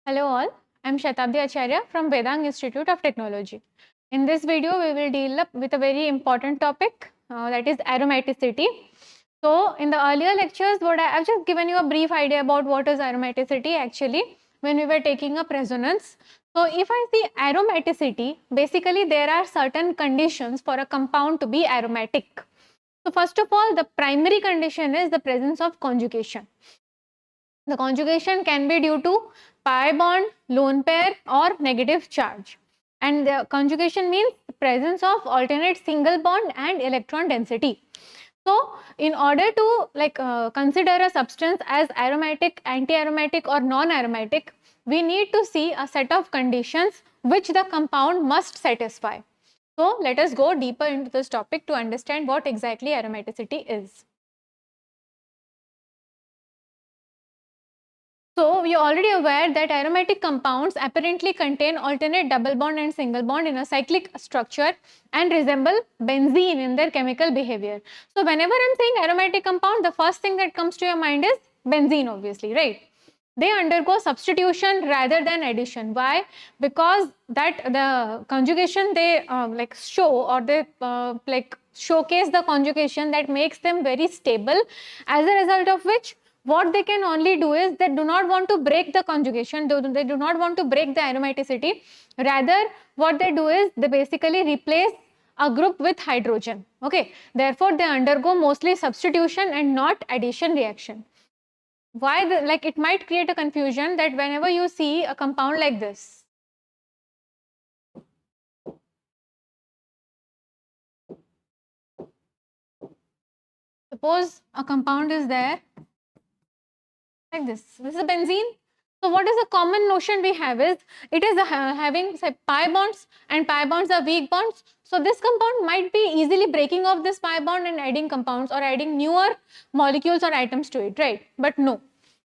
Hello all, I am Shatabdi Acharya from Vedang Institute of Technology. In this video, we will deal up with a very important topic that is aromaticity. So, in the earlier lectures, I've just given you a brief idea about what is aromaticity actually when we were taking up resonance. So, if I see aromaticity, basically there are certain conditions for a compound to be aromatic. So, first of all, the primary condition is the presence of conjugation. The conjugation can be due to pi bond, lone pair or negative charge. And the conjugation means presence of alternate single bond and electron density. So, in order to consider a substance as aromatic, anti-aromatic or non-aromatic, we need to see a set of conditions which the compound must satisfy. So, let us go deeper into this topic to understand what exactly aromaticity is. So, we are already aware that aromatic compounds apparently contain alternate double bond and single bond in a cyclic structure and resemble benzene in their chemical behavior. So, whenever I am saying aromatic compound, the first thing that comes to your mind is benzene, obviously, right? They undergo substitution rather than addition. Why? Because that the conjugation they show or they showcase the conjugation that makes them very stable, as a result of which what they can only do is they do not want to break the conjugation, they do not want to break the aromaticity. Rather, what they do is they basically replace a group with hydrogen. Okay, therefore they undergo mostly substitution and not addition reaction. Why it might create a confusion that whenever you see a compound like this, suppose a compound is there like this is a benzene. So what is the common notion we have is it is having say pi bonds, and pi bonds are weak bonds. So this compound might be easily breaking off this pi bond and adding compounds or adding newer molecules or atoms to it, right? But no.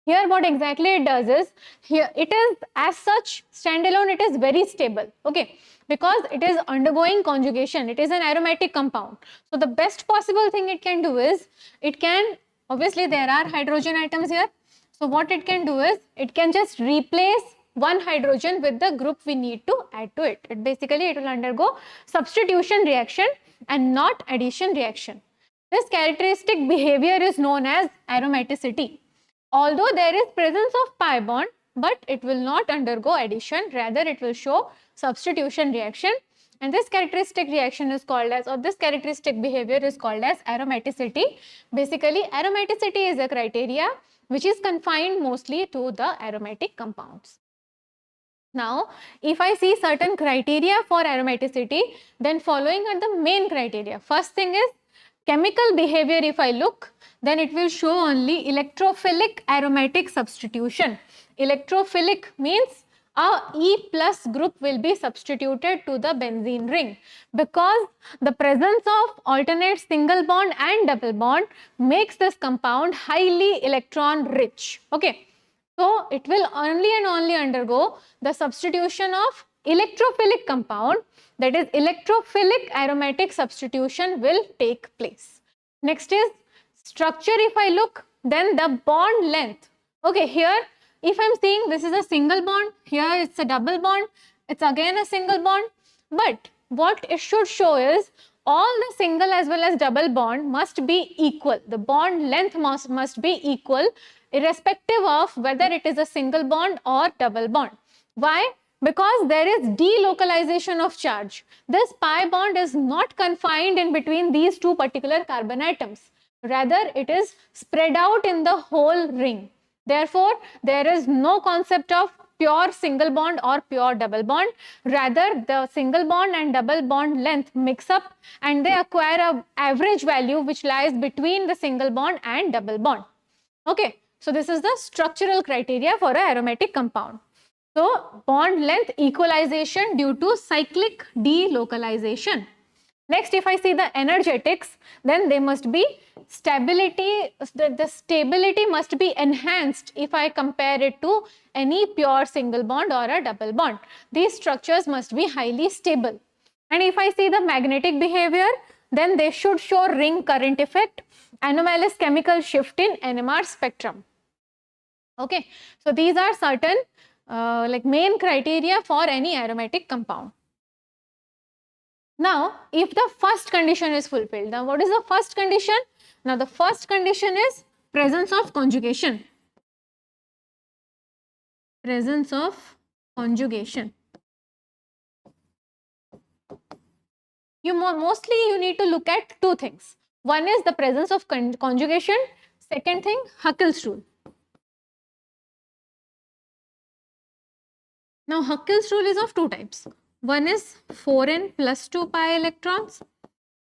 Here what exactly it does is, here it is as such standalone, it is very stable, okay, because it is undergoing conjugation, it is an aromatic compound. So the best possible thing it can do is, it can, obviously there are hydrogen atoms here, so what it can do is, it can just replace one hydrogen with the group we need to add to it. It will undergo substitution reaction and not addition reaction. This characteristic behavior is known as aromaticity. Although there is presence of pi bond, but it will not undergo addition, rather it will show substitution reaction, and this characteristic reaction is called as, or this characteristic behavior is called as aromaticity. Basically, aromaticity is a criteria which is confined mostly to the aromatic compounds. Now, if I see certain criteria for aromaticity, then following are the main criteria. First thing is chemical behavior. If I look, then it will show only electrophilic aromatic substitution. Electrophilic means a E plus group will be substituted to the benzene ring, because the presence of alternate single bond and double bond makes this compound highly electron rich. Okay. So it will only and only undergo the substitution of electrophilic compound, that is electrophilic aromatic substitution will take place. Next is structure. If I look, then the bond length. Okay, here if I'm seeing this is a single bond, here it's a double bond, it's again a single bond, but what it should show is all the single as well as double bond must be equal. The bond length must be equal, irrespective of whether it is a single bond or double bond. Why? Because there is delocalization of charge. This pi bond is not confined in between these two particular carbon atoms. Rather, it is spread out in the whole ring. Therefore, there is no concept of pure single bond or pure double bond. Rather, the single bond and double bond length mix up and they acquire an average value which lies between the single bond and double bond. Okay, so this is the structural criteria for an aromatic compound. So, bond length equalization due to cyclic delocalization. Next, if I see the energetics, then they must be stability, the stability must be enhanced if I compare it to any pure single bond or a double bond. These structures must be highly stable. And if I see the magnetic behavior, then they should show ring current effect, anomalous chemical shift in NMR spectrum. Okay, so these are certain like main criteria for any aromatic compound. Now, if the first condition is fulfilled, now what is the first condition? Now, the first condition is presence of conjugation. Presence of conjugation. Mostly you need to look at two things. One is the presence of conjugation. Second thing, Huckel's rule. Now, Huckel's rule is of two types. One is 4n plus 2 pi electrons.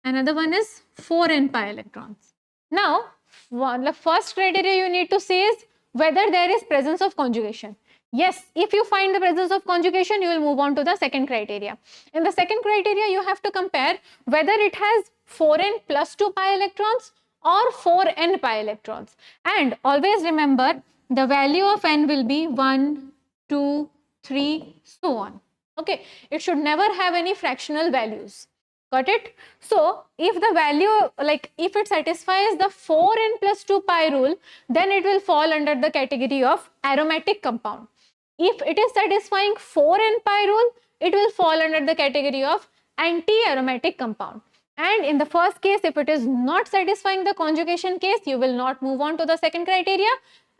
Another one is 4n pi electrons. Now, the first criteria you need to see is whether there is presence of conjugation. Yes, if you find the presence of conjugation, you will move on to the second criteria. In the second criteria, you have to compare whether it has 4n plus 2 pi electrons or 4n pi electrons. And always remember, the value of n will be 1, 2, 3, so on. Okay, it should never have any fractional values. Got it? So, if the value, like if it satisfies the 4n plus 2 pi rule, then it will fall under the category of aromatic compound. If it is satisfying 4n pi rule, it will fall under the category of anti-aromatic compound. And in the first case, if it is not satisfying the conjugation case, you will not move on to the second criteria.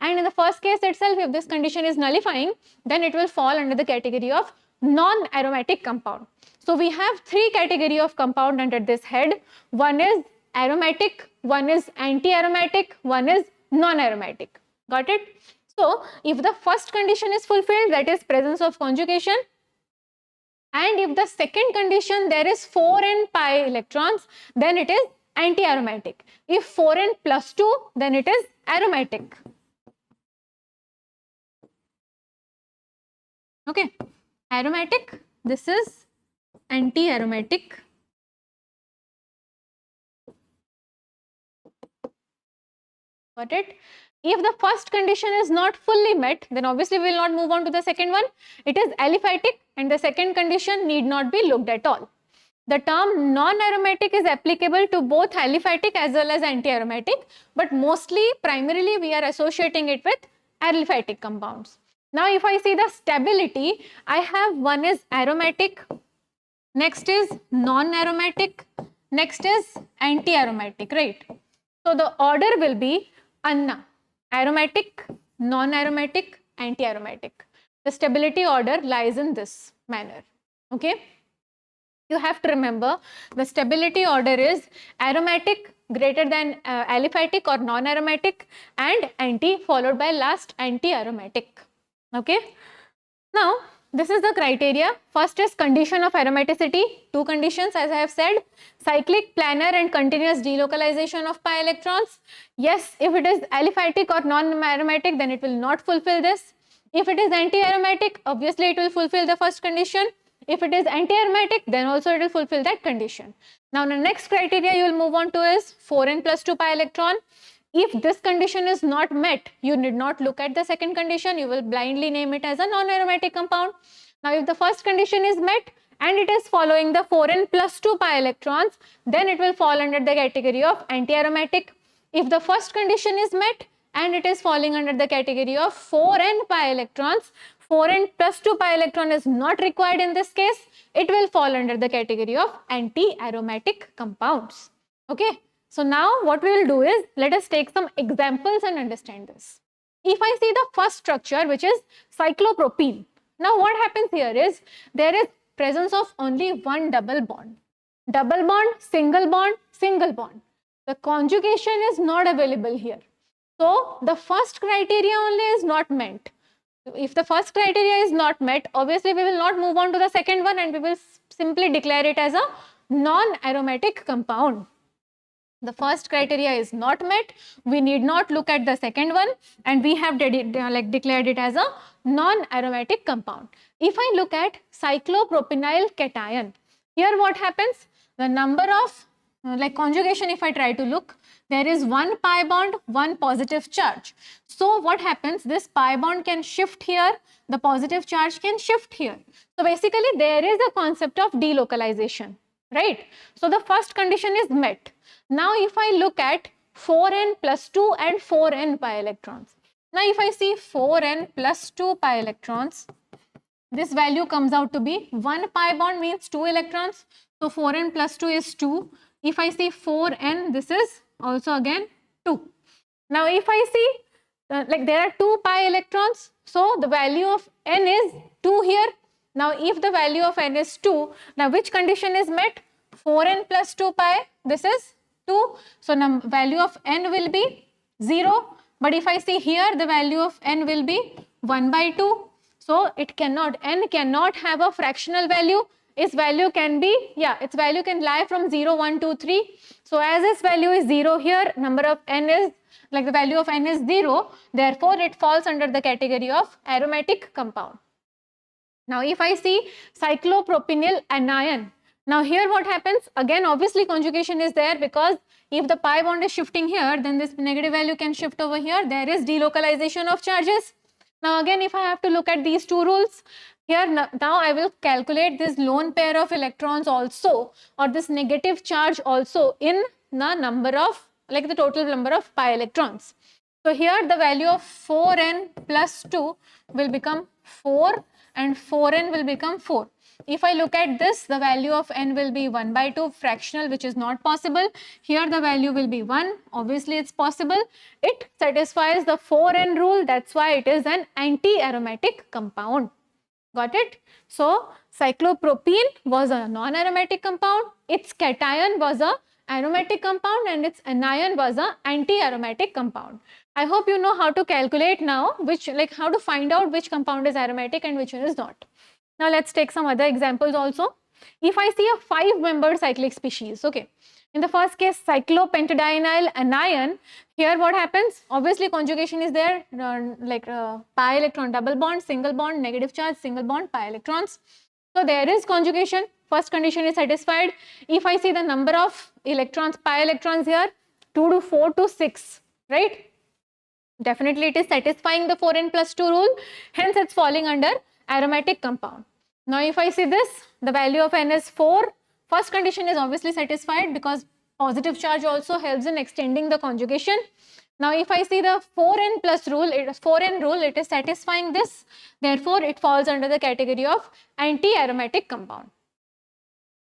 And in the first case itself, if this condition is nullifying, then it will fall under the category of non-aromatic compound. So we have three categories of compound under this head. One is aromatic, one is anti-aromatic, one is non-aromatic. Got it? So if the first condition is fulfilled, that is presence of conjugation, and if the second condition there is 4n pi electrons, then it is anti-aromatic. If 4n plus 2, then it is aromatic. Okay, aromatic, this is anti-aromatic. Got it? If the first condition is not fully met, then obviously we will not move on to the second one. It is aliphatic and the second condition need not be looked at all. The term non-aromatic is applicable to both aliphatic as well as anti-aromatic, but mostly, primarily we are associating it with aliphatic compounds. Now, if I see the stability, I have one is aromatic, next is non-aromatic, next is anti-aromatic, right? So, the order will be Anna, aromatic, non-aromatic, anti-aromatic. The stability order lies in this manner, okay? You have to remember the stability order is aromatic greater than aliphatic or non-aromatic and anti followed by last anti-aromatic, okay? Now, this is the criteria. First is condition of aromaticity. Two conditions as I have said. Cyclic, planar and continuous delocalization of pi electrons. Yes, if it is aliphatic or non-aromatic, then it will not fulfill this. If it is anti-aromatic, obviously it will fulfill the first condition. If it is anti-aromatic, then also it will fulfill that condition. Now, the next criteria you will move on to is 4n plus 2 pi electron. If this condition is not met, you need not look at the second condition. You will blindly name it as a non-aromatic compound. Now, if the first condition is met and it is following the 4n plus 2 pi electrons, then it will fall under the category of anti-aromatic. If the first condition is met and it is falling under the category of 4n pi electrons, 4n plus 2 pi electron is not required in this case, it will fall under the category of anti-aromatic compounds. Okay. So now what we will do is, let us take some examples and understand this. If I see the first structure, which is cyclopropene. Now what happens here is, there is presence of only one double bond. Double bond, single bond, single bond. The conjugation is not available here. So the first criteria only is not met. If the first criteria is not met, obviously we will not move on to the second one and we will simply declare it as a non-aromatic compound. The first criteria is not met, we need not look at the second one and we have declared it as a non-aromatic compound. If I look at cyclopropenyl cation, here what happens? The number of conjugation, if I try to look, there is one pi bond, one positive charge. So what happens? This pi bond can shift here, the positive charge can shift here. So basically there is a concept of delocalization, right? So the first condition is met. Now if I look at 4n plus 2 and 4n pi electrons. Now if I see 4n plus 2 pi electrons, this value comes out to be 1 pi bond means 2 electrons. So 4n plus 2 is 2. If I see 4n, this is also again 2. Now if I see like there are 2 pi electrons, so the value of n is 2 here. Now if the value of n is 2, now which condition is met? 4n plus 2 pi, this is 2. So value of n will be 0. But if I see here, the value of n will be 1 by 2. So it cannot, n cannot have a fractional value. Its value can be, its value can lie from 0, 1, 2, 3. So as its value is 0 here, number of n is, like the value of n is 0, therefore it falls under the category of aromatic compound. Now if I see cyclopropenyl anion, now here what happens? Again obviously conjugation is there, because if the pi bond is shifting here, then this negative value can shift over here. There is delocalization of charges. Now again if I have to look at these two rules, here now I will calculate this lone pair of electrons also, or this negative charge also, in the number of, like the total number of pi electrons. So here the value of 4n plus 2 will become 4 and 4n will become 4. If I look at this, the value of n will be 1 by 2 fractional, which is not possible. Here the value will be 1. Obviously it's possible. It satisfies the 4n rule. That's why it is an anti-aromatic compound. Got it? So cyclopropene was a non-aromatic compound. Its cation was a aromatic compound, and its anion was a anti-aromatic compound. I hope you know how to calculate now, which, like how to find out which compound is aromatic and which one is not. Now let's take some other examples also. If I see a 5-membered cyclic species, okay. In the first case, cyclopentadienyl anion, here what happens? Obviously conjugation is there, pi electron double bond, single bond, negative charge, single bond, pi electrons. So there is conjugation. First condition is satisfied. If I see the number of electrons, pi electrons here, 2 to 4 to 6, right? Definitely it is satisfying the 4n plus 2 rule. Hence it's falling under aromatic compound. Now if I see this, the value of n is 4. First condition is obviously satisfied, because positive charge also helps in extending the conjugation. Now if I see the 4n plus rule, 4n rule, it is satisfying this. Therefore it falls under the category of anti-aromatic compound.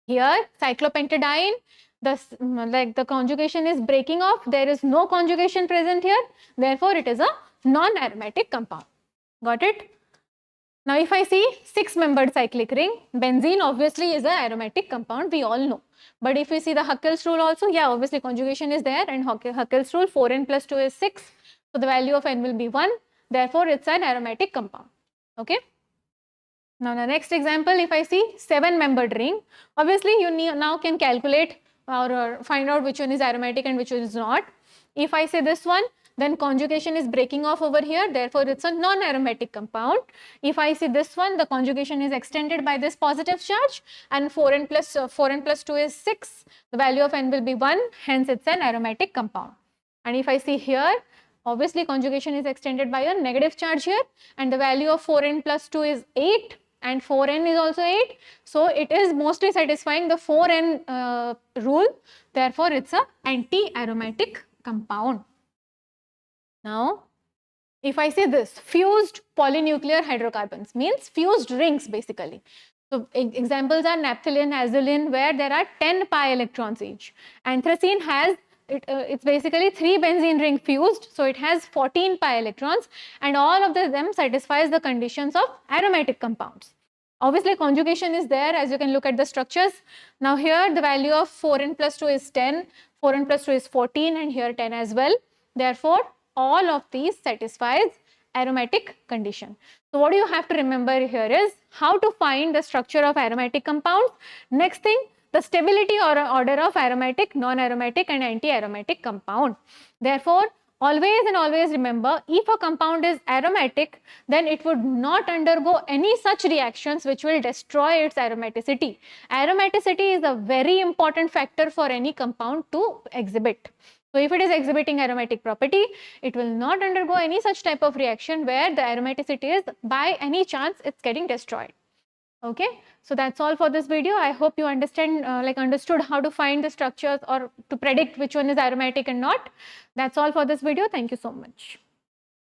Here cyclopentadiene, the conjugation is breaking off. There is no conjugation present here. Therefore it is a non-aromatic compound. Got it? Now if I see 6-membered cyclic ring, benzene obviously is an aromatic compound, we all know. But if we see the Huckel's rule also, obviously conjugation is there, and Huckel's rule 4n plus 2 is 6. So the value of n will be 1. Therefore it's an aromatic compound. Okay. Now the next example, if I see 7-membered ring, obviously you now can calculate or find out which one is aromatic and which one is not. If I say this one, then conjugation is breaking off over here, therefore it's a non-aromatic compound. If I see this one, the conjugation is extended by this positive charge, and 4n plus 2 is 6. The value of n will be 1, hence it's an aromatic compound. And if I see here, obviously conjugation is extended by a negative charge here, and the value of 4n plus 2 is 8, and 4n is also 8. So it is mostly satisfying the 4n rule, therefore it's a anti-aromatic compound. Now, if I say this, fused polynuclear hydrocarbons, means fused rings basically. So examples are naphthalene, azulene, where there are 10 pi electrons each. Anthracene has, it's basically 3 benzene ring fused, so it has 14 pi electrons, and all of them satisfies the conditions of aromatic compounds. Obviously conjugation is there, as you can look at the structures. Now here the value of 4n plus 2 is 10, 4n plus 2 is 14, and here 10 as well. Therefore all of these satisfies aromatic condition. So what you have to remember here is how to find the structure of aromatic compounds. Next thing, the stability or order of aromatic, non-aromatic and anti-aromatic compound. Therefore always remember, if a compound is aromatic, then it would not undergo any such reactions which will destroy its aromaticity. Aromaticity is a very important factor for any compound to exhibit. So if it is exhibiting aromatic property, it will not undergo any such type of reaction where the aromaticity is by any chance it's getting destroyed. Okay, so that's all for this video. I hope you understood how to find the structures or to predict which one is aromatic and not. That's all for this video. Thank you so much.